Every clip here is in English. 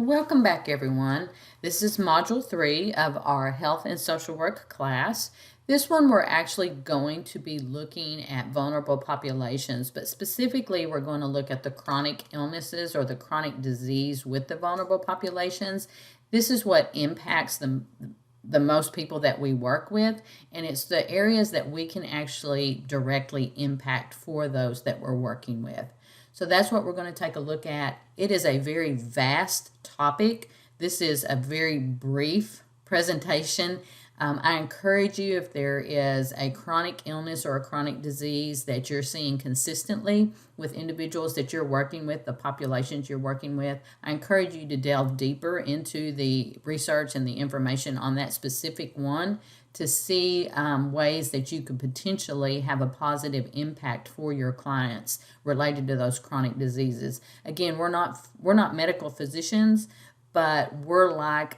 Welcome back, everyone. This is Module 3 of our Health and Social Work class. This one we're actually going to be looking at vulnerable populations, but specifically we're going to look at the chronic illnesses or the chronic disease with the vulnerable populations. This is what impacts the most people that we work with, and it's the areas that we can actually directly impact for those that we're working with. So that's what we're going to take a look at. It is a very vast topic. This is a very brief presentation. I encourage you, if there is a chronic illness or a chronic disease that you're seeing consistently with individuals that you're working with, the populations you're working with, I encourage you to delve deeper into the research and the information on that specific one to see ways that you could potentially have a positive impact for your clients related to those chronic diseases. Again, we're not medical physicians, but we're like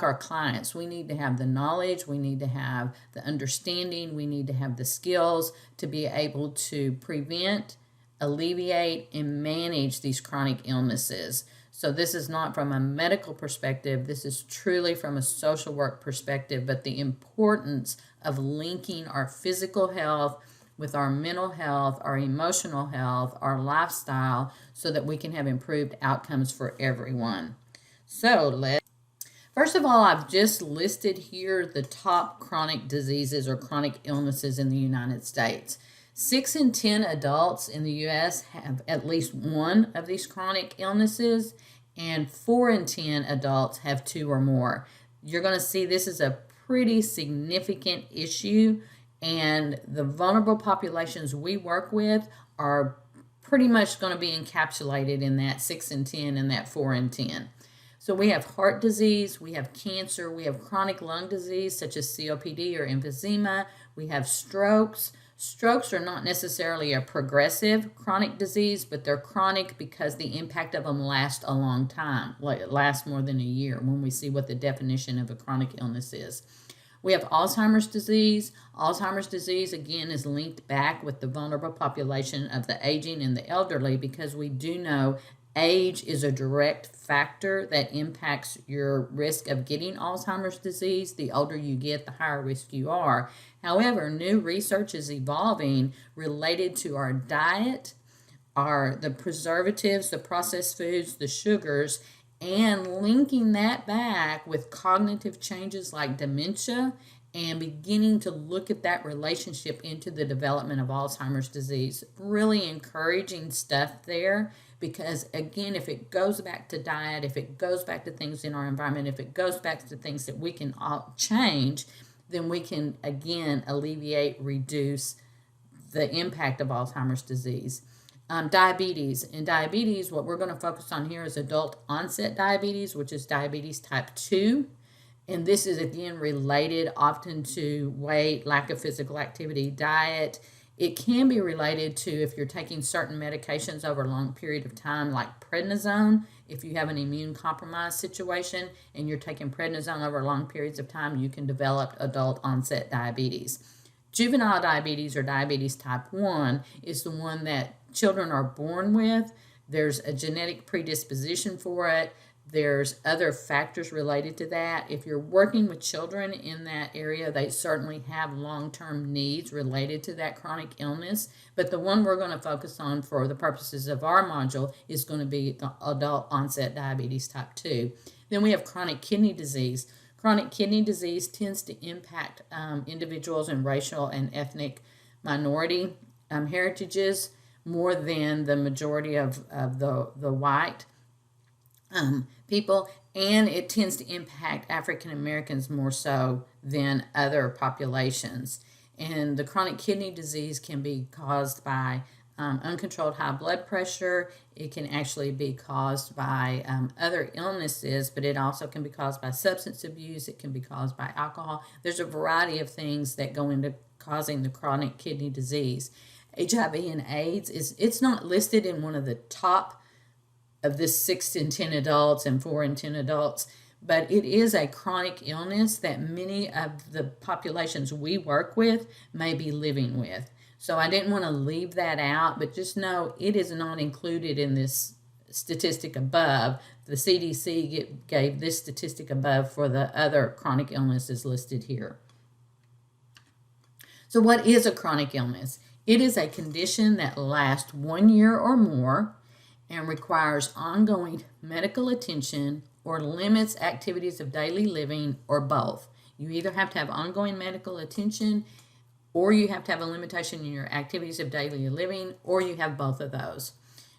our clients. We need to have the knowledge, we need to have the understanding, we need to have the skills to be able to prevent, alleviate, and manage these chronic illnesses. So this is not from a medical perspective, this is truly from a social work perspective, but the importance of linking our physical health with our mental health, our emotional health, our lifestyle, so that we can have improved outcomes for everyone. So first of all, I've just listed here the top chronic diseases or chronic illnesses in the United States. 6 in 10 adults in the U.S. have at least one of these chronic illnesses, and 4 in 10 adults have 2 or more. You're going to see this is a pretty significant issue, and the vulnerable populations we work with are pretty much going to be encapsulated in that 6 in 10 and that 4 in 10. So we have heart disease, we have cancer, we have chronic lung disease such as COPD or emphysema, we have strokes. Strokes are not necessarily a progressive chronic disease, but they're chronic because the impact of them lasts a long time, like it lasts more than a year when we see what the definition of a chronic illness is. We have Alzheimer's disease. Alzheimer's disease, again, is linked back with the vulnerable population of the aging and the elderly because we do know age is a direct factor that impacts your risk of getting Alzheimer's disease. The older you get, the higher risk you are. However, new research is evolving related to our diet, the preservatives, the processed foods, the sugars, and linking that back with cognitive changes like dementia and beginning to look at that relationship into the development of Alzheimer's disease. Really encouraging stuff there. Because again, if it goes back to diet, if it goes back to things in our environment, if it goes back to things that we can all change, then we can again alleviate, reduce the impact of Alzheimer's disease. Diabetes. In diabetes, what we're going to focus on here is adult onset diabetes, which is diabetes type 2. And this is again related often to weight, lack of physical activity, diet. It can be related to if you're taking certain medications over a long period of time, like prednisone. If you have an immune compromised situation and you're taking prednisone over long periods of time, you can develop adult onset diabetes. Juvenile diabetes or diabetes type 1 is the one that children are born with. There's a genetic predisposition for it. There's other factors related to that. If you're working with children in that area, they certainly have long-term needs related to that chronic illness. But the one we're going to focus on for the purposes of our module is going to be the adult onset diabetes type 2. Then we have chronic kidney disease. Chronic kidney disease tends to impact individuals in racial and ethnic minority heritages more than the majority of the white people, and it tends to impact African Americans more so than other populations. And the chronic kidney disease can be caused by uncontrolled high blood pressure. It can actually be caused by other illnesses, but it also can be caused by substance abuse. It can be caused by alcohol. There's a variety of things that go into causing the chronic kidney disease. HIV and AIDS it's not listed in one of the top of this 6 in 10 adults and 4 in 10 adults, but it is a chronic illness that many of the populations we work with may be living with. So I didn't want to leave that out, but just know it is not included in this statistic above. The CDC gave this statistic above for the other chronic illnesses listed here. So what is a chronic illness? It is a condition that lasts 1 year or more and requires ongoing medical attention or limits activities of daily living, or both. You either have to have ongoing medical attention, or you have to have a limitation in your activities of daily living, or you have both of those.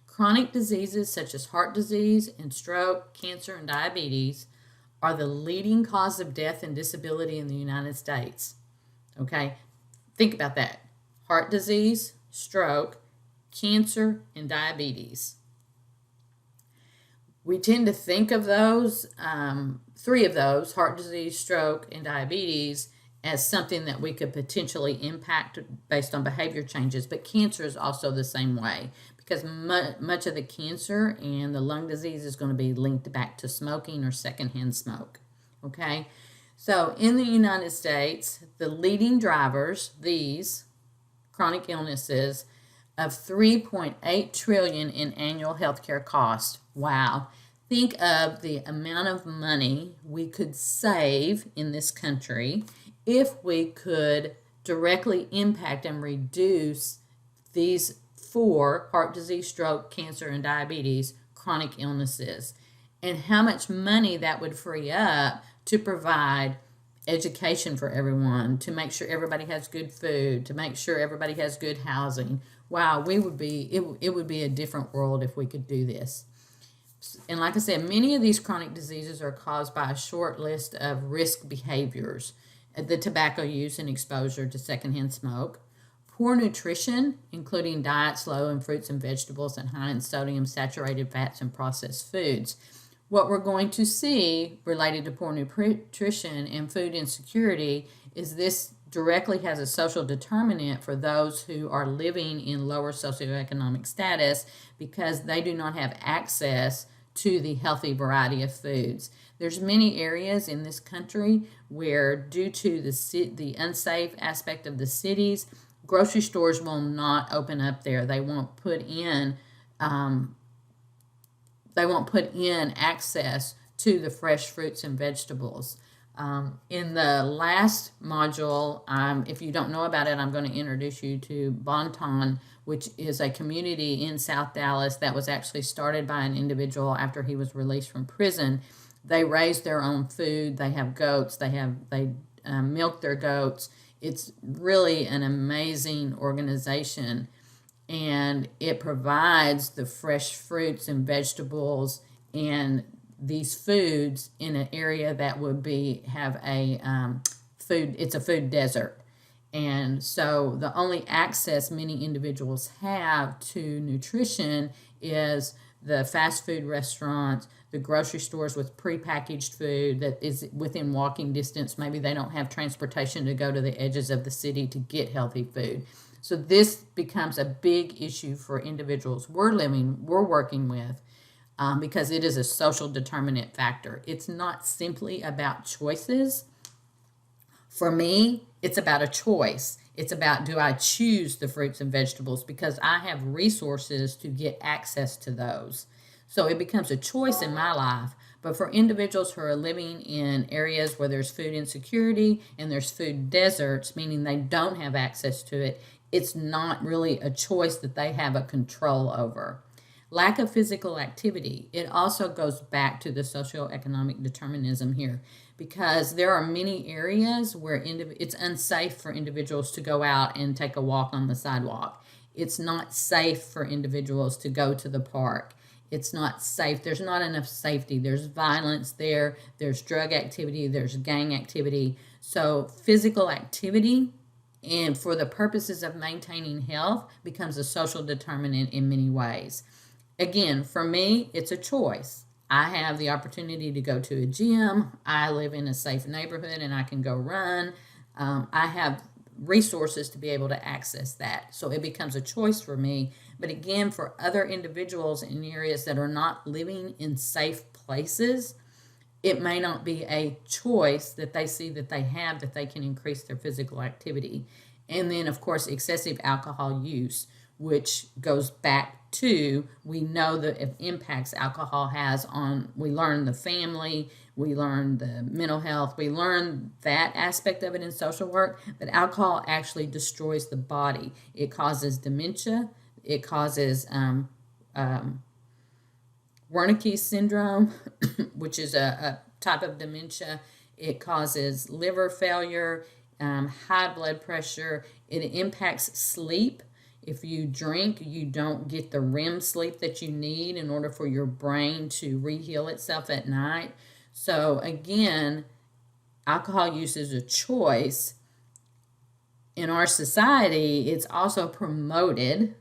Chronic diseases such as heart disease and stroke, cancer, and diabetes are the leading cause of death and disability in the United States. Okay, think about that. Heart disease, stroke, cancer, and diabetes. We tend to think of those, three of those, heart disease, stroke, and diabetes, as something that we could potentially impact based on behavior changes. But cancer is also the same way, because much of the cancer and the lung disease is going to be linked back to smoking or secondhand smoke. Okay, so in the United States, the leading drivers, these chronic illnesses, of $3.8 trillion in annual healthcare costs. Wow. Think of the amount of money we could save in this country if we could directly impact and reduce these four: heart disease, stroke, cancer, and diabetes chronic illnesses, and how much money that would free up to provide education for everyone, to make sure everybody has good food, to make sure everybody has good housing. Wow, it would be a different world if we could do this. And like I said, many of these chronic diseases are caused by a short list of risk behaviors: the tobacco use and exposure to secondhand smoke, poor nutrition, including diets low in fruits and vegetables and high in sodium, saturated fats, and processed foods. What we're going to see related to poor nutrition and food insecurity is this directly has a social determinant for those who are living in lower socioeconomic status, because they do not have access to the healthy variety of foods. There's many areas in this country where, due to the unsafe aspect of the cities, grocery stores will not open up there. They won't put in access to the fresh fruits and vegetables. In the last module, if you don't know about it, I'm going to introduce you to Bonton, which is a community in South Dallas that was actually started by an individual after he was released from prison. They raise their own food. They have goats. They milk their goats. It's really an amazing organization, and it provides the fresh fruits and vegetables and these foods in an area that would have a it's a food desert. And so the only access many individuals have to nutrition is the fast food restaurants, the grocery stores with prepackaged food that is within walking distance. Maybe they don't have transportation to go to the edges of the city to get healthy food. So this becomes a big issue for individuals we're working with, because it is a social determinant factor. It's not simply about choices. For me, it's about a choice. It's about, do I choose the fruits and vegetables because I have resources to get access to those? So it becomes a choice in my life. But for individuals who are living in areas where there's food insecurity and there's food deserts, meaning they don't have access to it, it's not really a choice that they have a control over. Lack of physical activity. It also goes back to the socioeconomic determinism here, because there are many areas where it's unsafe for individuals to go out and take a walk on the sidewalk. It's not safe for individuals to go to the park. It's not safe. There's not enough safety. There's violence there. There's drug activity. There's gang activity. So physical activity, and for the purposes of maintaining health, becomes a social determinant in many ways. Again, for me, it's a choice. I have the opportunity to go to a gym. I live in a safe neighborhood and I can go run. I have resources to be able to access that. So it becomes a choice for me. But again, for other individuals in areas that are not living in safe places, it may not be a choice that they see that they can increase their physical activity. And then, of course, excessive alcohol use. which goes back to, we know the impacts alcohol has on, we learn the family, we learn the mental health, we learn that aspect of it in social work, but alcohol actually destroys the body. It causes dementia, it causes Wernicke syndrome, which is a type of dementia. It causes liver failure, high blood pressure. It impacts sleep. If you drink, you don't get the REM sleep that you need in order for your brain to reheal itself at night. So again, alcohol use is a choice. In our society, it's also promoted.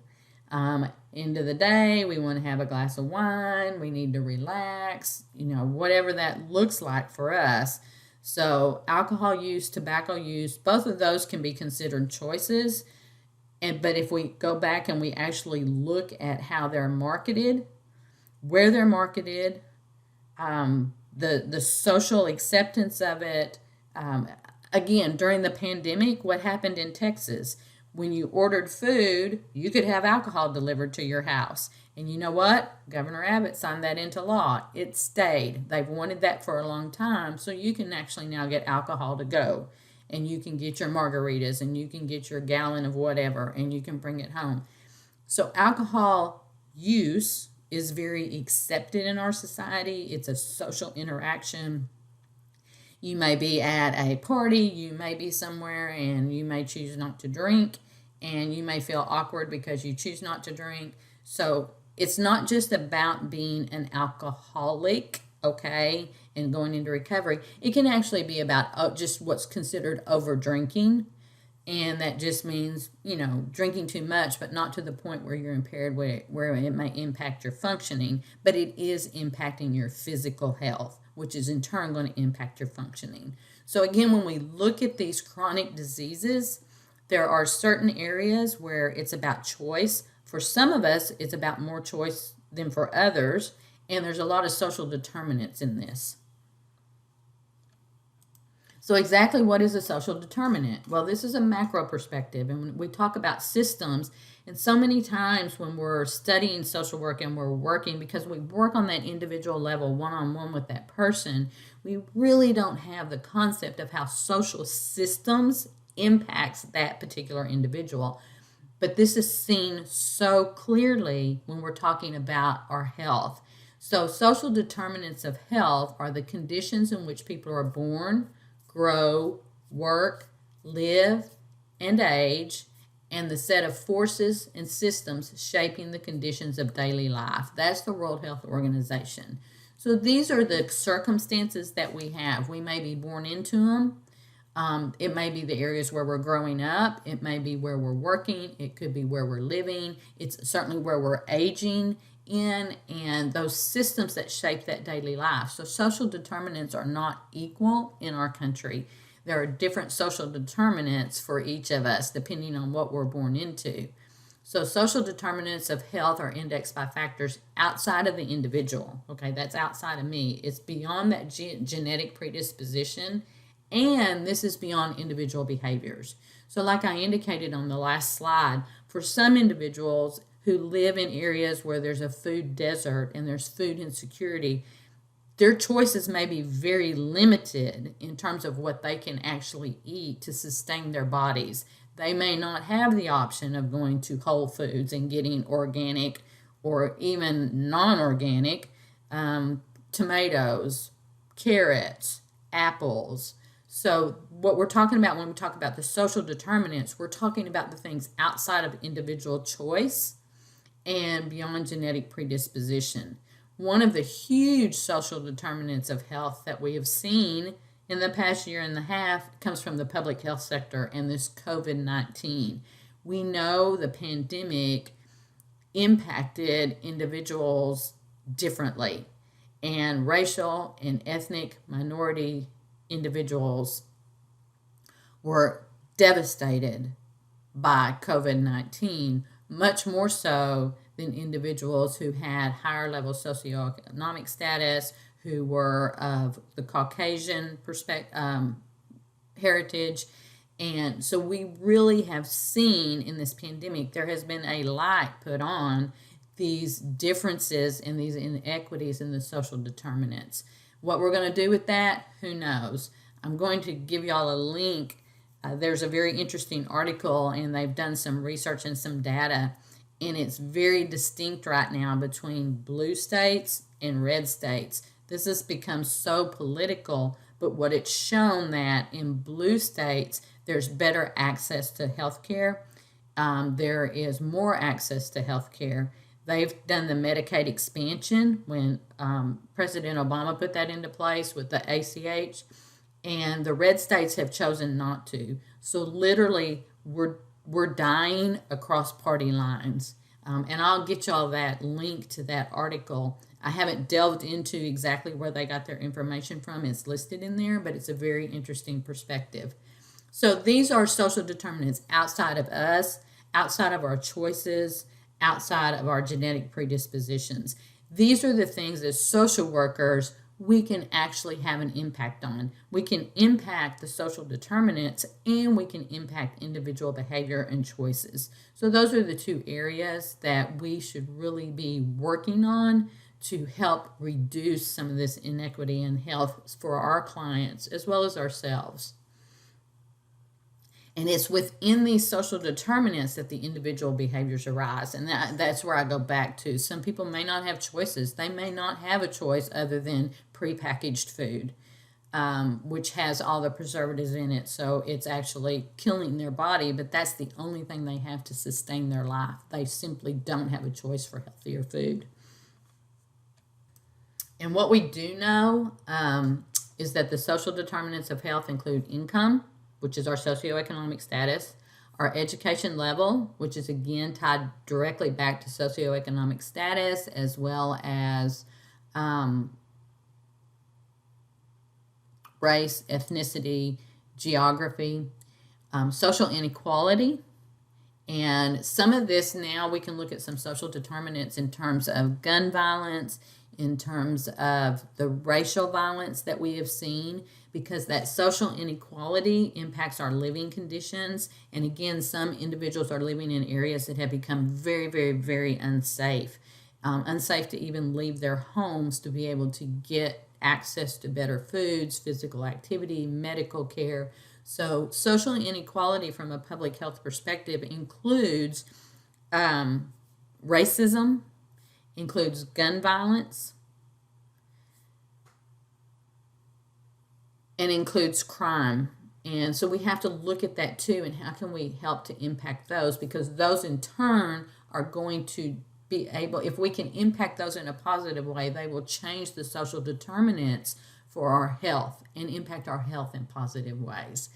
End of the day, we want to have a glass of wine, we need to relax, whatever that looks like for us. So alcohol use, tobacco use, both of those can be considered choices. But if we go back and we actually look at how they're marketed, where they're marketed, the social acceptance of it, again, during the pandemic, what happened in Texas? When you ordered food, you could have alcohol delivered to your house. And you know what? Governor Abbott signed that into law. It stayed. They've wanted that for a long time, so you can actually now get alcohol to go. And you can get your margaritas, and you can get your gallon of whatever, and you can bring it home. So alcohol use is very accepted in our society. It's a social interaction. You may be at a party, you may be somewhere, and you may choose not to drink, and you may feel awkward because you choose not to drink. So it's not just about being an alcoholic, okay, and going into recovery. It can actually be about just what's considered over drinking, and that just means, drinking too much, but not to the point where you're impaired, where it may impact your functioning, but it is impacting your physical health, which is in turn going to impact your functioning. So again, when we look at these chronic diseases, there are certain areas where it's about choice. For some of us, it's about more choice than for others, and there's a lot of social determinants in this. So exactly what is a social determinant? Well, this is a macro perspective, and when we talk about systems, and so many times when we're studying social work and we're working, because we work on that individual level one-on-one with that person, we really don't have the concept of how social systems impacts that particular individual. But this is seen so clearly when we're talking about our health. So social determinants of health are the conditions in which people are born, grow, work, live, and age, and the set of forces and systems shaping the conditions of daily life. That's the World Health Organization. So these are the circumstances that we have. We may be born into them. It may be the areas where we're growing up. It may be where we're working. It could be where we're living. It's certainly where we're aging in, and those systems that shape that daily life. So social determinants are not equal in our country. There are different social determinants for each of us depending on what we're born into. So social determinants of health are indexed by factors outside of the individual. Okay, that's outside of me. It's beyond that genetic predisposition, and this is beyond individual behaviors. So like I indicated on the last slide, for some individuals who live in areas where there's a food desert and there's food insecurity, their choices may be very limited in terms of what they can actually eat to sustain their bodies. They may not have the option of going to Whole Foods and getting organic or even non-organic tomatoes, carrots, apples. So what we're talking about when we talk about the social determinants, we're talking about the things outside of individual choice and beyond genetic predisposition. One of the huge social determinants of health that we have seen in the past year and a half comes from the public health sector and this COVID-19. We know the pandemic impacted individuals differently, and racial and ethnic minority individuals were devastated by COVID-19, much more so than individuals who had higher level socioeconomic status, who were of the Caucasian heritage, And so we really have seen in this pandemic, there has been a light put on these differences and these inequities in the social determinants. What we're going to do with that, who knows? I'm going to give y'all a link. There's a very interesting article, and they've done some research and some data, and it's very distinct right now between blue states and red states. This has become so political, but what it's shown that in blue states, there's better access to health care. There is more access to health care. They've done the Medicaid expansion when President Obama put that into place with the ACH, and the red states have chosen not to. So literally, we're dying across party lines. And I'll get y'all that link to that article. I haven't delved into exactly where they got their information from. It's listed in there, but it's a very interesting perspective. So these are social determinants outside of us, outside of our choices, outside of our genetic predispositions. These are the things as social workers we can actually have an impact on. We can impact the social determinants, and we can impact individual behavior and choices. So those are the two areas that we should really be working on to help reduce some of this inequity in health for our clients as well as ourselves. And it's within these social determinants that the individual behaviors arise. And that's where I go back to. Some people may not have choices. They may not have a choice other than prepackaged food, which has all the preservatives in it. So it's actually killing their body, but that's the only thing they have to sustain their life. They simply don't have a choice for healthier food. And what we do know is that the social determinants of health include income, which is our socioeconomic status, our education level, which is again tied directly back to socioeconomic status, as well as race, ethnicity, geography, social inequality. And some of this now we can look at some social determinants in terms of gun violence, in terms of the racial violence that we have seen, because that social inequality impacts our living conditions. And again, some individuals are living in areas that have become very, very, very unsafe. Unsafe to even leave their homes to be able to get access to better foods, physical activity, medical care. So social inequality from a public health perspective includes racism, includes gun violence, and includes crime. And so we have to look at that too, and how can we help to impact those, because those in turn are going to be able, if we can impact those in a positive way, they will change the social determinants for our health and impact our health in positive ways.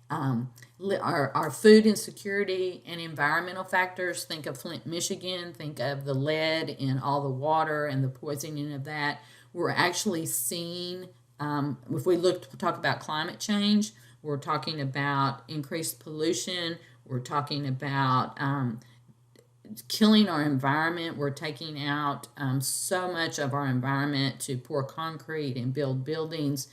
Our food insecurity and environmental factors, think of Flint, Michigan, think of the lead in all the water and the poisoning of that. We're actually seeing, if we talk about climate change, we're talking about increased pollution, we're talking about killing our environment. We're taking out so much of our environment to pour concrete and build buildings.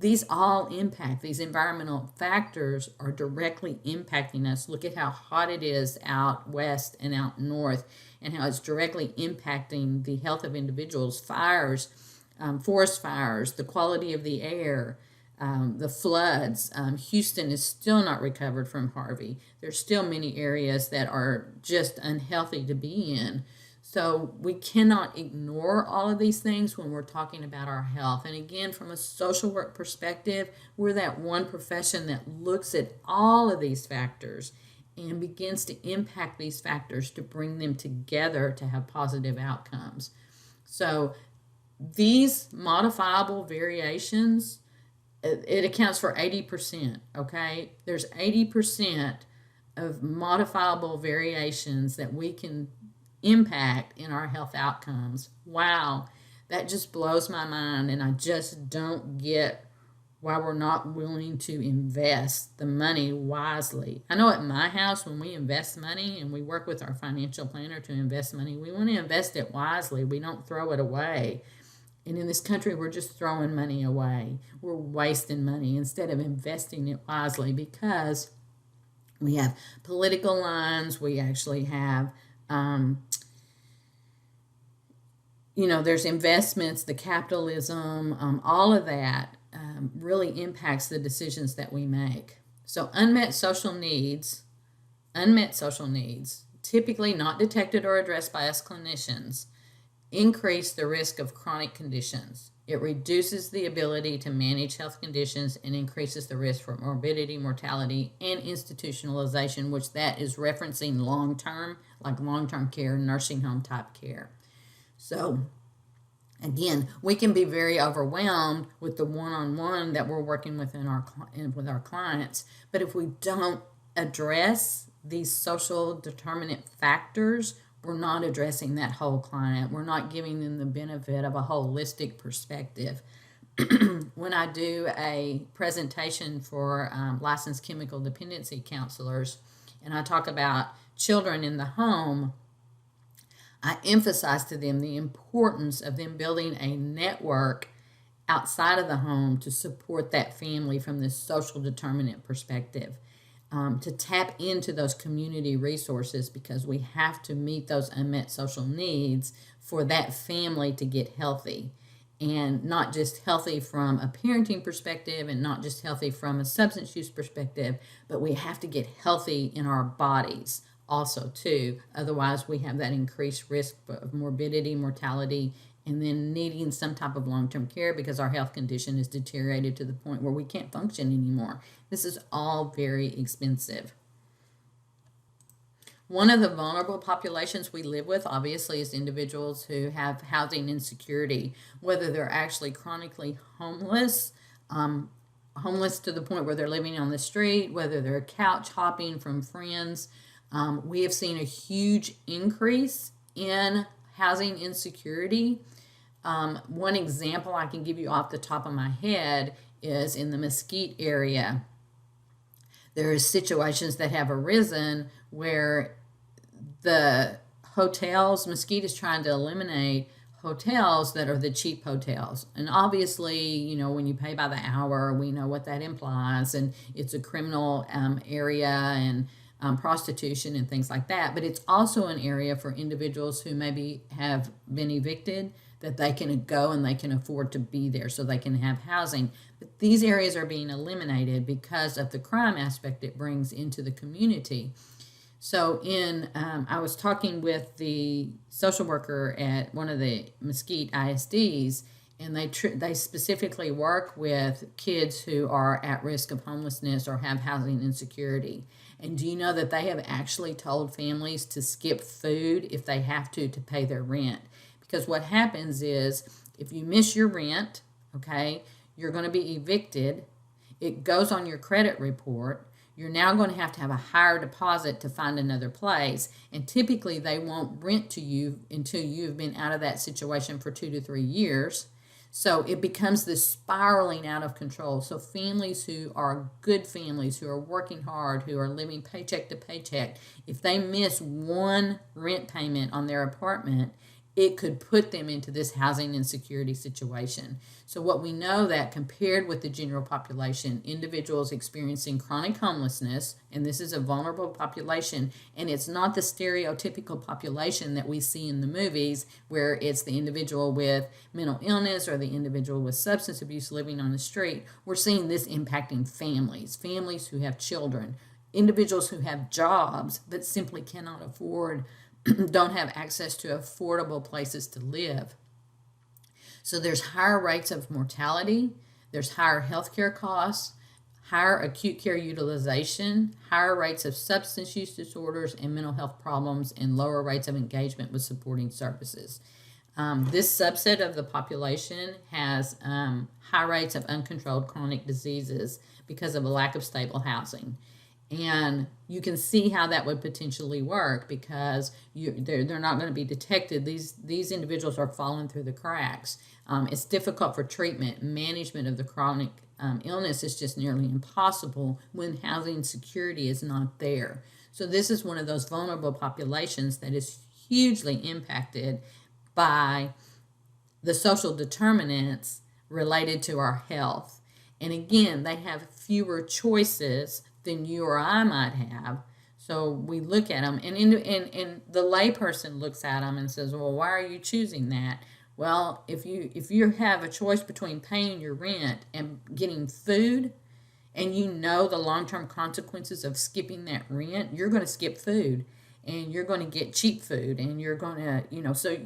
These all impact, these environmental factors are directly impacting us. Look at how hot it is out west and out north, and how it's directly impacting the health of individuals. Fires, forest fires, the quality of the air, the floods. Houston is still not recovered from Harvey. There's still many areas that are just unhealthy to be in. So we cannot ignore all of these things when we're talking about our health. And again, from a social work perspective, we're that one profession that looks at all of these factors and begins to impact these factors to bring them together to have positive outcomes. So these modifiable variations, it accounts for 80%, okay? There's 80% of modifiable variations that we can impact in our health outcomes. Wow, that just blows my mind, and I just don't get why we're not willing to invest the money wisely. I know at my house, when we invest money and we work with our financial planner to invest money, we want to invest it wisely. We don't throw it away. And in this country, we're just throwing money away. We're wasting money instead of investing it wisely, because we have political lines. We actually have, there's investments, the capitalism, all of that really impacts the decisions that we make. So unmet social needs, typically not detected or addressed by us clinicians, increase the risk of chronic conditions. It reduces the ability to manage health conditions and increases the risk for morbidity, mortality, and institutionalization, which that is referencing long-term, like long-term care, nursing home type care. So again, we can be very overwhelmed with the one-on-one that we're working with with our clients, but if we don't address these social determinant factors, we're not addressing that whole client. We're not giving them the benefit of a holistic perspective. When I do a presentation for licensed chemical dependency counselors, and I talk about children in the home, I emphasize to them the importance of them building a network outside of the home to support that family from this social determinant perspective. To tap into those community resources, because we have to meet those unmet social needs for that family to get healthy, and not just healthy from a parenting perspective and not just healthy from a substance use perspective, but we have to get healthy in our bodies also too. Otherwise, we have that increased risk of morbidity, mortality, and then needing some type of long-term care because our health condition is deteriorated to the point where we can't function anymore. This is all very expensive. One of the vulnerable populations we live with, obviously, is individuals who have housing insecurity, whether they're actually chronically homeless, homeless to the point where they're living on the street, whether they're couch hopping from friends. We have seen a huge increase in housing insecurity. One example I can give you off the top of my head is in the Mesquite area. There are situations that have arisen where the hotels, Mesquite is trying to eliminate hotels that are the cheap hotels. And obviously, when you pay by the hour, we know what that implies, and it's a criminal area, and prostitution and things like that. But it's also an area for individuals who maybe have been evicted, that they can go and they can afford to be there so they can have housing. But these areas are being eliminated because of the crime aspect it brings into the community. So I was talking with the social worker at one of the Mesquite ISDs, and they specifically work with kids who are at risk of homelessness or have housing insecurity. And do you know that they have actually told families to skip food if they have to pay their rent? Because what happens is, if you miss your rent, okay, you're going to be evicted. It goes on your credit report. You're now going to have a higher deposit to find another place. And typically they won't rent to you until you've been out of that situation for 2 to 3 years. So it becomes this spiraling out of control. So families who are good families, who are working hard, who are living paycheck to paycheck, if they miss one rent payment on their apartment, it could put them into this housing insecurity situation. So what we know, that compared with the general population, individuals experiencing chronic homelessness, and this is a vulnerable population, and it's not the stereotypical population that we see in the movies where it's the individual with mental illness or the individual with substance abuse living on the street. We're seeing this impacting families who have children, individuals who have jobs but simply cannot afford, don't have access to affordable places to live. So there's higher rates of mortality, there's higher healthcare costs, higher acute care utilization, higher rates of substance use disorders and mental health problems, and lower rates of engagement with supporting services. This subset of the population has high rates of uncontrolled chronic diseases because of a lack of stable housing. And you can see how that would potentially work, because they're not going to be detected. These individuals are falling through the cracks. It's difficult for treatment. Management of the chronic illness is just nearly impossible when housing security is not there. So this is one of those vulnerable populations that is hugely impacted by the social determinants related to our health. And again, they have fewer choices than you or I might have. So we look at them, and the layperson looks at them and says, well, why are you choosing that? Well, if you have a choice between paying your rent and getting food, and you know the long-term consequences of skipping that rent, you're going to skip food, and you're going to get cheap food, and you're going to, so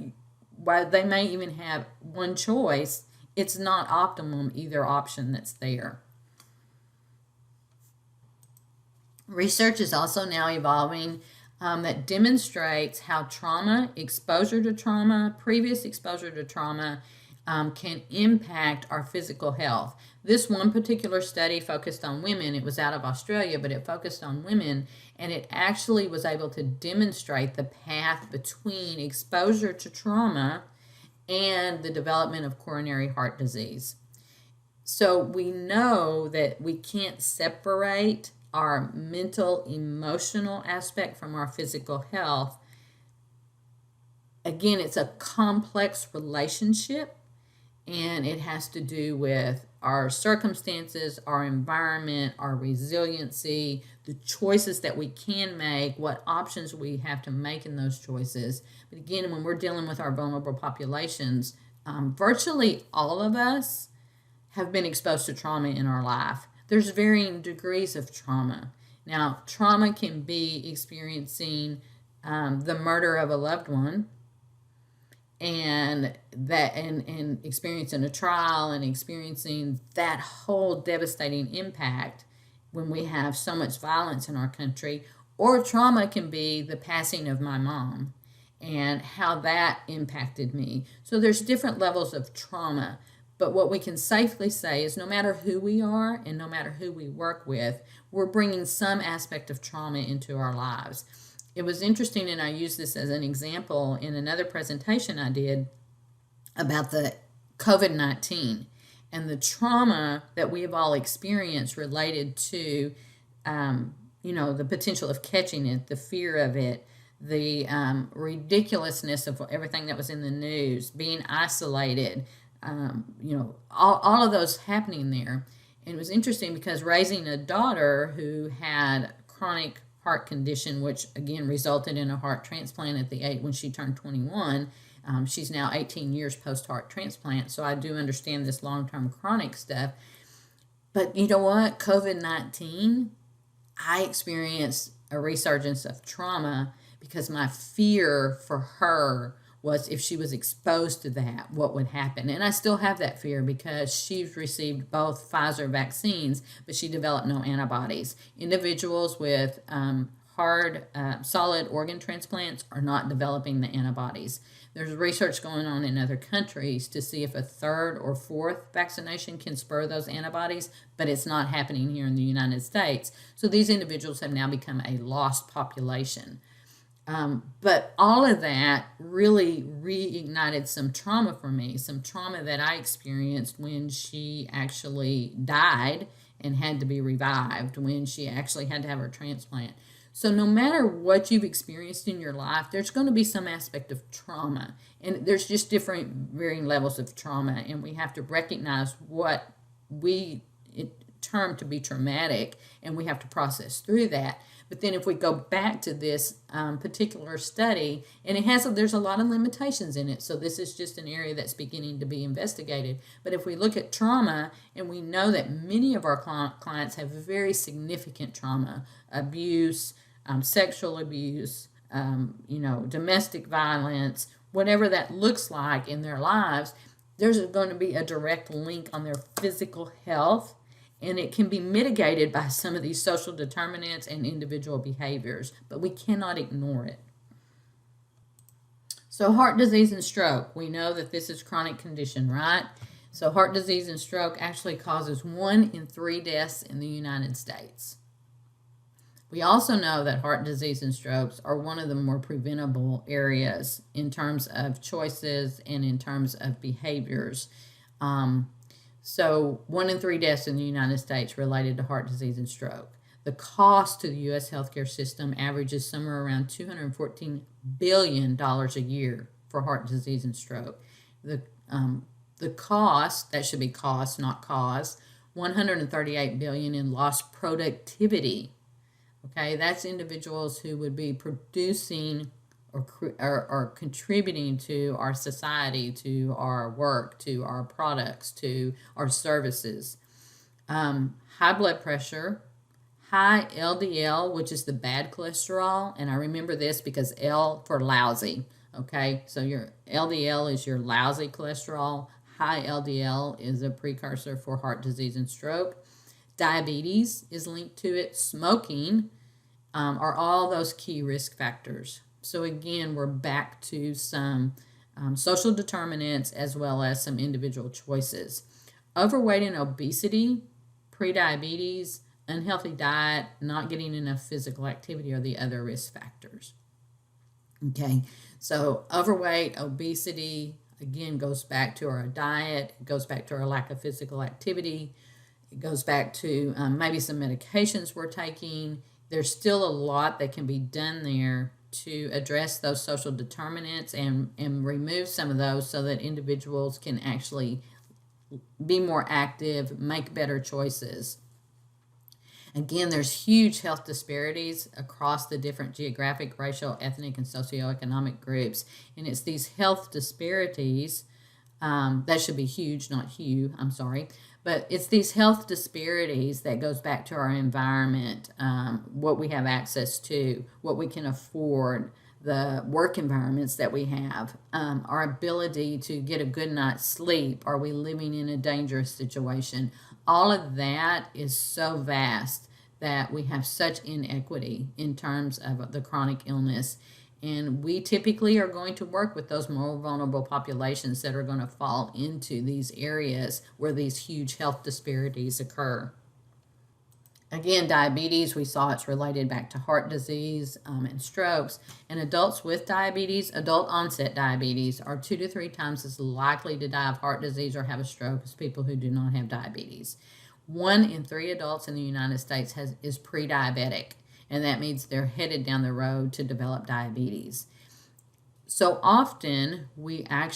while they may even have one choice, it's not optimum either option that's there. Research is also now evolving that demonstrates how trauma, exposure to trauma, previous exposure to trauma can impact our physical health. This one particular study focused on women. It was out of Australia, but it focused on women, and it actually was able to demonstrate the path between exposure to trauma and the development of coronary heart disease. So we know that we can't separate our mental, emotional aspect from our physical health. Again, it's a complex relationship, and it has to do with our circumstances, our environment, our resiliency, the choices that we can make, what options we have to make in those choices. But again, when we're dealing with our vulnerable populations, virtually all of us have been exposed to trauma in our life. There's varying degrees of trauma. Now, trauma can be experiencing the murder of a loved one, and experiencing a trial and experiencing that whole devastating impact when we have so much violence in our country. Or trauma can be the passing of my mom and how that impacted me. So there's different levels of trauma. But what we can safely say is no matter who we are and no matter who we work with, we're bringing some aspect of trauma into our lives. It was interesting, and I used this as an example in another presentation I did about the COVID-19 and the trauma that we have all experienced related to, the potential of catching it, the fear of it, the ridiculousness of everything that was in the news, being isolated, all of those happening there. And it was interesting because raising a daughter who had chronic heart condition, which again resulted in a heart transplant at the age when she turned 21. She's now 18 years post-heart transplant, so I do understand this long-term chronic stuff. But you know what? COVID-19, I experienced a resurgence of trauma because my fear for her was if she was exposed to that, what would happen? And I still have that fear because she's received both Pfizer vaccines, but she developed no antibodies. Individuals with solid organ transplants are not developing the antibodies. There's research going on in other countries to see if a third or fourth vaccination can spur those antibodies, but it's not happening here in the United States. So these individuals have now become a lost population. But all of that really reignited some trauma for me, some trauma that I experienced when she actually died and had to be revived, when she actually had to have her transplant. So no matter what you've experienced in your life, there's going to be some aspect of trauma. And there's just different varying levels of trauma, and we have to recognize what we term to be traumatic, and we have to process through that. But then if we go back to this particular study, and there's a lot of limitations in it, so this is just an area that's beginning to be investigated. But if we look at trauma, and we know that many of our clients have very significant trauma, abuse, sexual abuse, domestic violence, whatever that looks like in their lives, there's going to be a direct link on their physical health. And it can be mitigated by some of these social determinants and individual behaviors, but we cannot ignore it. So heart disease and stroke, we know that this is chronic condition, right? So heart disease and stroke actually causes 1 in 3 deaths in the United States. We also know that heart disease and strokes are one of the more preventable areas in terms of choices and in terms of behaviors. So 1 in 3 deaths in the United States related to heart disease and stroke. The cost to the U.S. healthcare system averages somewhere around $214 billion a year for heart disease and stroke. The, the cost, that should be cost, not cause, 138 billion in lost productivity. Okay, that's individuals who would be producing or contributing to our society, to our work, to our products, to our services. High blood pressure, high LDL, which is the bad cholesterol, and I remember this because L for lousy. Okay, so your LDL is your lousy cholesterol. High LDL is a precursor for heart disease and stroke. Diabetes is linked to it. Smoking are all those key risk factors. So again, we're back to some social determinants as well as some individual choices. Overweight and obesity, prediabetes, unhealthy diet, not getting enough physical activity are the other risk factors. Okay, so overweight, obesity, again, goes back to our diet, it goes back to our lack of physical activity, it goes back to maybe some medications we're taking. There's still a lot that can be done there to address those social determinants and remove some of those so that individuals can actually be more active, make better choices. Again, there's huge health disparities across the different geographic, racial, ethnic, and socioeconomic groups. And it's these health disparities, that should be huge, not Hugh, I'm sorry. But it's these health disparities that goes back to our environment, what we have access to, what we can afford, the work environments that we have, our ability to get a good night's sleep. Are we living in a dangerous situation? All of that is so vast that we have such inequity in terms of the chronic illness. And we typically are going to work with those more vulnerable populations that are going to fall into these areas where these huge health disparities occur. Again, diabetes, we saw it's related back to heart disease and strokes. And adults with diabetes, adult onset diabetes, are 2 to 3 times as likely to die of heart disease or have a stroke as people who do not have diabetes. 1 in 3 adults in the United States is pre-diabetic, and that means they're headed down the road to develop diabetes. So often we are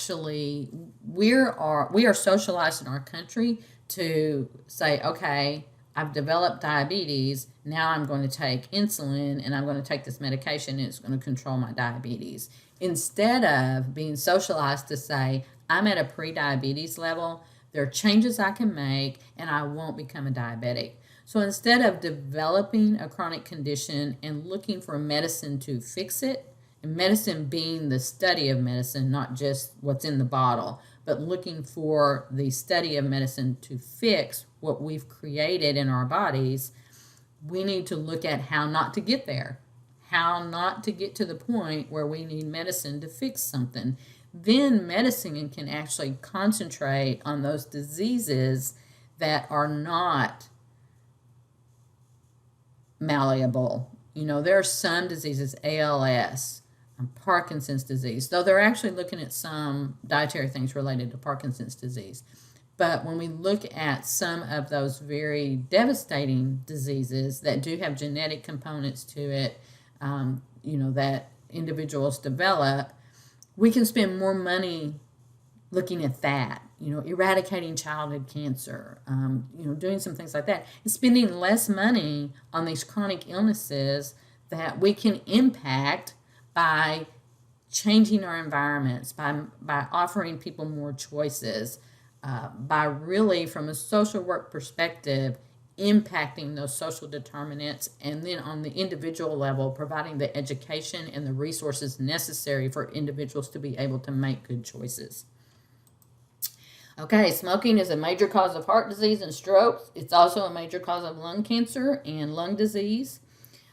socialized in our country to say, okay, I've developed diabetes, now I'm going to take insulin and I'm going to take this medication and it's going to control my diabetes. Instead of being socialized to say, I'm at a pre-diabetes level, there are changes I can make and I won't become a diabetic. So instead of developing a chronic condition and looking for medicine to fix it, and medicine being the study of medicine, not just what's in the bottle, but looking for the study of medicine to fix what we've created in our bodies, we need to look at how not to get there, how not to get to the point where we need medicine to fix something. Then medicine can actually concentrate on those diseases that are not malleable. There are some diseases, ALS, Parkinson's disease, though they're actually looking at some dietary things related to Parkinson's disease. But when we look at some of those very devastating diseases that do have genetic components to it, that individuals develop, we can spend more money looking at that, eradicating childhood cancer, doing some things like that, and spending less money on these chronic illnesses that we can impact by changing our environments, by offering people more choices, by really, from a social work perspective, impacting those social determinants, and then on the individual level, providing the education and the resources necessary for individuals to be able to make good choices. Okay, smoking is a major cause of heart disease and strokes. It's also a major cause of lung cancer and lung disease.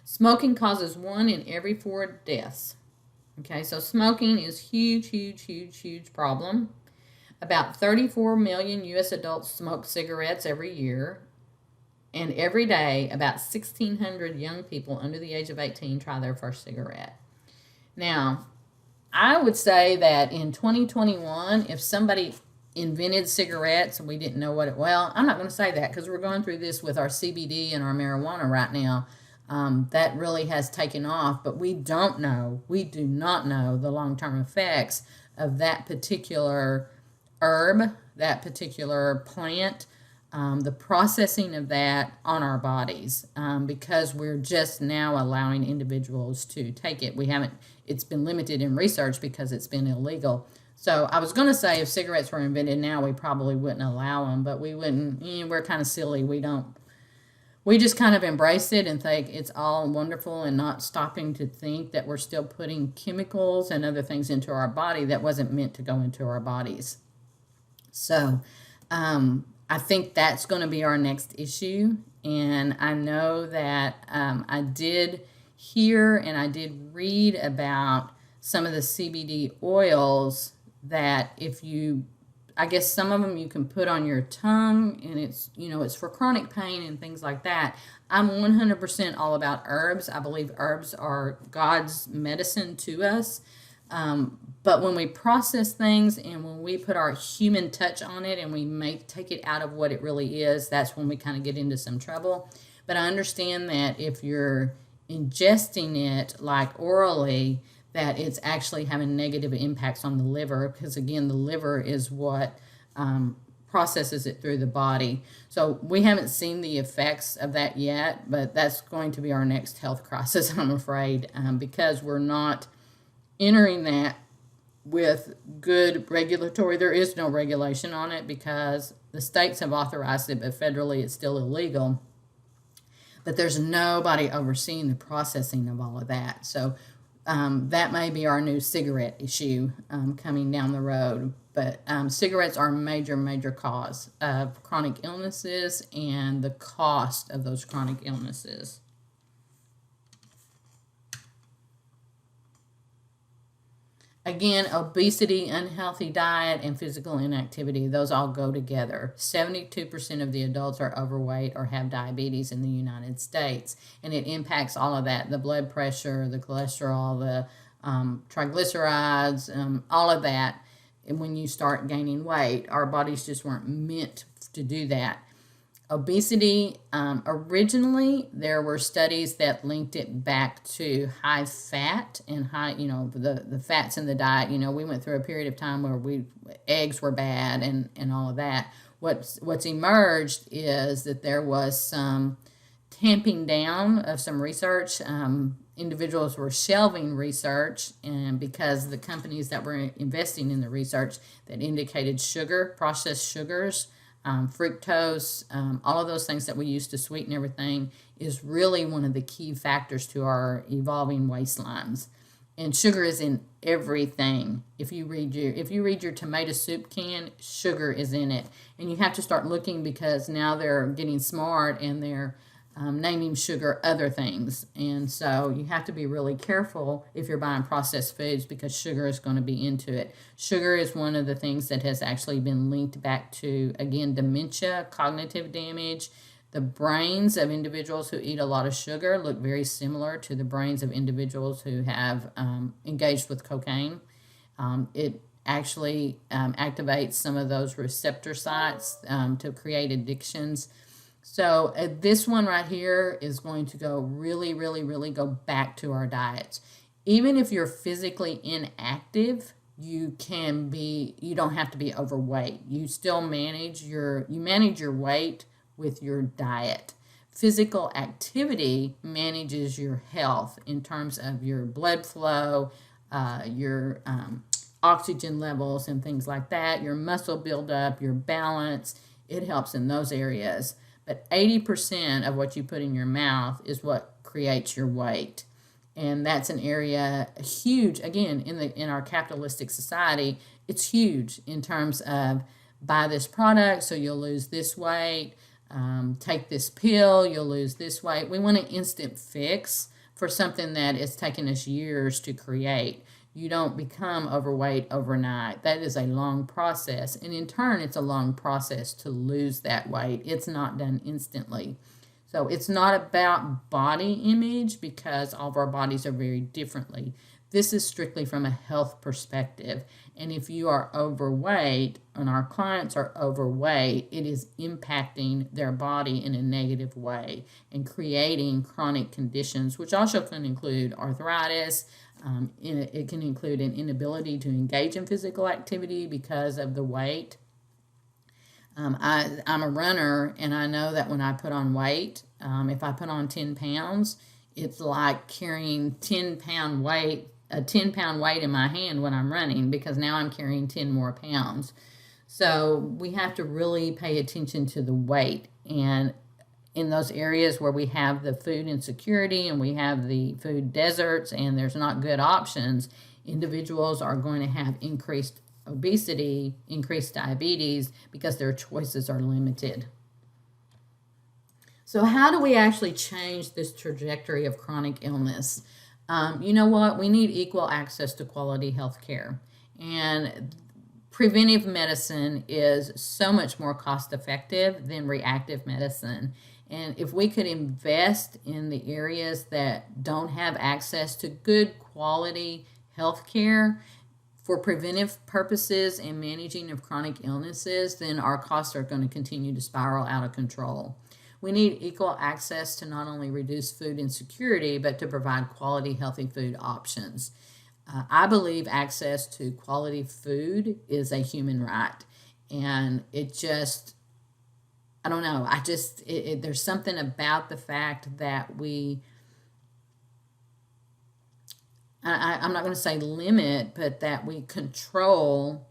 Smoking causes 1 in every 4 deaths. Okay, so smoking is huge problem. About 34 million U.S. adults smoke cigarettes every year. And every day, about 1,600 young people under the age of 18 try their first cigarette. Now, I would say that in 2021, if somebody invented cigarettes and we didn't know what it, well, I'm not going to say that because we're going through this with our CBD and our marijuana right now. That really has taken off, but we do not know the long-term effects of that particular herb, that particular plant, the processing of that on our bodies, because we're just now allowing individuals to take it. We haven't, it's been limited in research because it's been illegal. So I was going to say if cigarettes were invented now, we probably wouldn't allow them, but we wouldn't, we're kind of silly. We just kind of embrace it and think it's all wonderful and not stopping to think that we're still putting chemicals and other things into our body that wasn't meant to go into our bodies. So I think that's going to be our next issue. And I know that I did hear and I did read about some of the CBD oils that if you, I guess some of them you can put on your tongue, and it's, it's for chronic pain and things like that. I'm 100% all about herbs. I believe herbs are God's medicine to us. But when we process things and when we put our human touch on it and we take it out of what it really is, that's when we kind of get into some trouble. But I understand that if you're ingesting it like orally, that it's actually having negative impacts on the liver, because again, the liver is what processes it through the body. So we haven't seen the effects of that yet, but that's going to be our next health crisis, I'm afraid, because we're not entering that with good regulatory. There is no regulation on it because the states have authorized it, but federally it's still illegal. But there's nobody overseeing the processing of all of that. So that may be our new cigarette issue coming down the road. But cigarettes are a major, major cause of chronic illnesses and the cost of those chronic illnesses. Again, obesity, unhealthy diet, and physical inactivity, those all go together. 72% of the adults are overweight or have diabetes in the United States, and it impacts all of that, the blood pressure, the cholesterol, the triglycerides, all of that. And when you start gaining weight, our bodies just weren't meant to do that. Obesity, originally there were studies that linked it back to high fat and high, the fats in the diet. We went through a period of time where eggs were bad and all of that. What's emerged is that there was some tamping down of some research. Individuals were shelving research, and because the companies that were investing in the research that indicated sugar, processed sugars, fructose, all of those things that we use to sweeten everything is really one of the key factors to our evolving waistlines. And sugar is in everything. If you read your tomato soup can, sugar is in it. And you have to start looking because now they're getting smart and they're naming sugar other things. And so you have to be really careful if you're buying processed foods because sugar is going to be into it. Sugar is one of the things that has actually been linked back to, again, dementia, cognitive damage. The brains of individuals who eat a lot of sugar look very similar to the brains of individuals who have engaged with cocaine. It actually activates some of those receptor sites to create addictions. So this one right here is going to go really, really, really go back to our diets. Even if you're physically inactive, you don't have to be overweight. You still manage your weight with your diet. Physical activity manages your health in terms of your blood flow, your oxygen levels and things like that, your muscle buildup, your balance. It helps in those areas. But 80% of what you put in your mouth is what creates your weight. And that's an area huge, again, in our capitalistic society, it's huge in terms of buy this product so you'll lose this weight, take this pill, you'll lose this weight. We want an instant fix for something that it's taken us years to create. You don't become overweight overnight. That is a long process. And in turn, it's a long process to lose that weight. It's not done instantly. So it's not about body image because all of our bodies are very differently. This is strictly from a health perspective. And if you are overweight and our clients are overweight, it is impacting their body in a negative way and creating chronic conditions, which also can include arthritis, It can include an inability to engage in physical activity because of the weight. I'm a runner, and I know that when I put on weight, if I put on 10 pounds, it's like carrying a 10-pound weight in my hand when I'm running, because now I'm carrying 10 more pounds. So we have to really pay attention to the weight. And in those areas where we have the food insecurity and we have the food deserts and there's not good options, individuals are going to have increased obesity, increased diabetes, because their choices are limited. So, how do we actually change this trajectory of chronic illness? You know what? We need equal access to quality health care. And preventive medicine is so much more cost effective than reactive medicine. And if we could invest in the areas that don't have access to good quality health care for preventive purposes and managing of chronic illnesses, then our costs are going to continue to spiral out of control. We need equal access to not only reduce food insecurity, but to provide quality, healthy food options. I believe access to quality food is a human right. And it just, I don't know, there's something about the fact that I'm not going to say limit, but that we control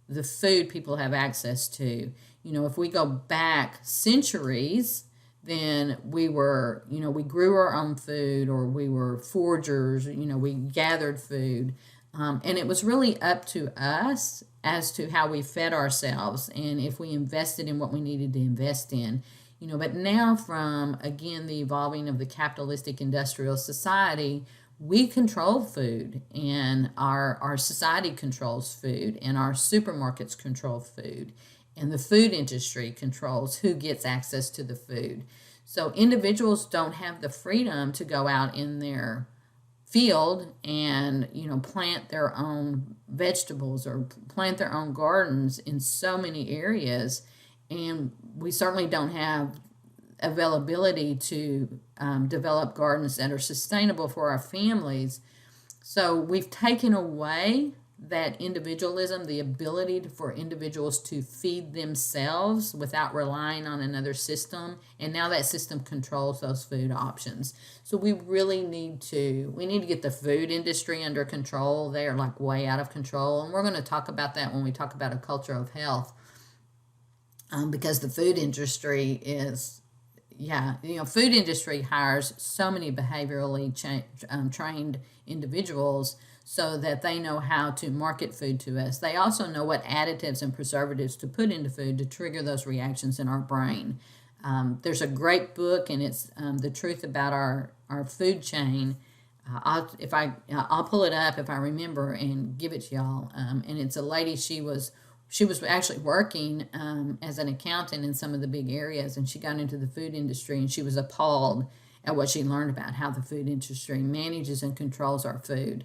the food people have access to. If we go back centuries, then we grew our own food, or we were foragers, we gathered food. And it was really up to us as to how we fed ourselves and if we invested in what we needed to invest in. But now, from, again, the evolving of the capitalistic industrial society, we control food, and our society controls food, and our supermarkets control food, and the food industry controls who gets access to the food. So individuals don't have the freedom to go out in their field and plant their own vegetables or plant their own gardens in so many areas, and we certainly don't have availability to develop gardens that are sustainable for our families. So we've taken away that individualism, the ability for individuals to feed themselves without relying on another system, and now that system controls those food options. So we really need to get the food industry under control. They are like way out of control, and we're going to talk about that when we talk about a culture of health, because the food industry is food industry hires so many behaviorally trained individuals so that they know how to market food to us. They also know what additives and preservatives to put into food to trigger those reactions in our brain. There's a great book, and it's The Truth About Our Food Chain. I'll pull it up if I remember and give it to y'all. And it's a lady. She was actually working as an accountant in some of the big areas, and she got into the food industry, and she was appalled at what she learned about how the food industry manages and controls our food.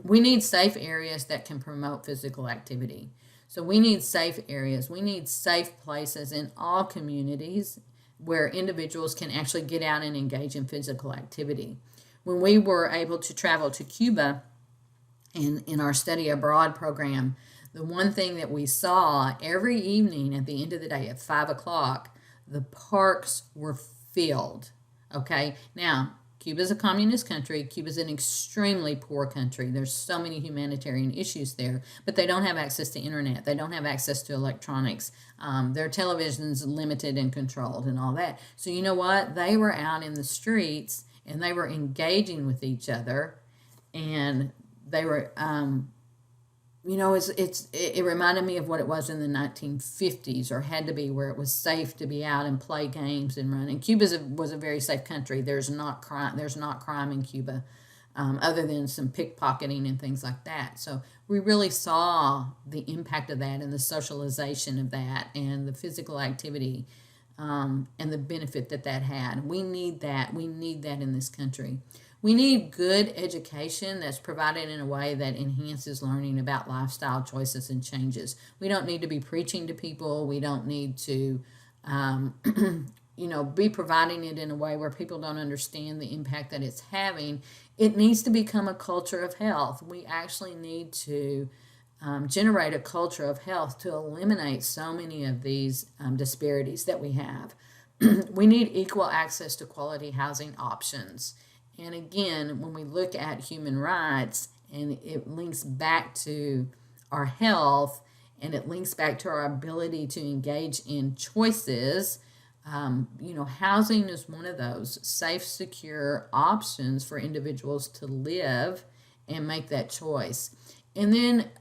We need safe areas that can promote physical activity. So we need safe areas. We need safe places in all communities where individuals can actually get out and engage in physical activity. When we were able to travel to Cuba in our study abroad program, the one thing that we saw every evening at the end of the day at 5 o'clock, the parks were filled. Okay, now Cuba is a communist country. Cuba is an extremely poor country. There's so many humanitarian issues there, but they don't have access to internet. They don't have access to electronics. Their television's limited and controlled and all that. So you know what? They were out in the streets and they were engaging with each other, and they were it reminded me of what it was in the 1950s, or had to be, where it was safe to be out and play games and run. And Cuba was a very safe country. There's not crime in Cuba, other than some pickpocketing and things like that. So we really saw the impact of that and the socialization of that and the physical activity, and the benefit that had. We need that. We need that in this country. We need good education that's provided in a way that enhances learning about lifestyle choices and changes. We don't need to be preaching to people. We don't need to, be providing it in a way where people don't understand the impact that it's having. It needs to become a culture of health. We actually need to generate a culture of health to eliminate so many of these disparities that we have. We need equal access to quality housing options. And again, when we look at human rights, and it links back to our health, and it links back to our ability to engage in choices. Housing is one of those safe, secure options for individuals to live and make that choice. And then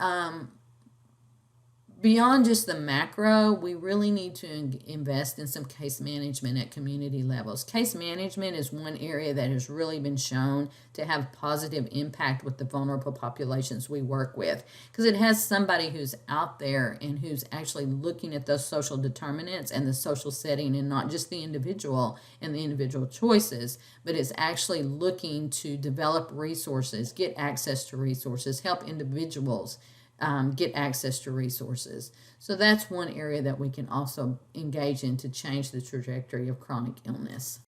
beyond just the macro, we really need to invest in some case management at community levels. Case management is one area that has really been shown to have positive impact with the vulnerable populations we work with, because it has somebody who's out there and who's actually looking at those social determinants and the social setting, and not just the individual and the individual choices, but it's actually looking to develop resources, get access to resources, help individuals get access to resources. So that's one area that we can also engage in to change the trajectory of chronic illness.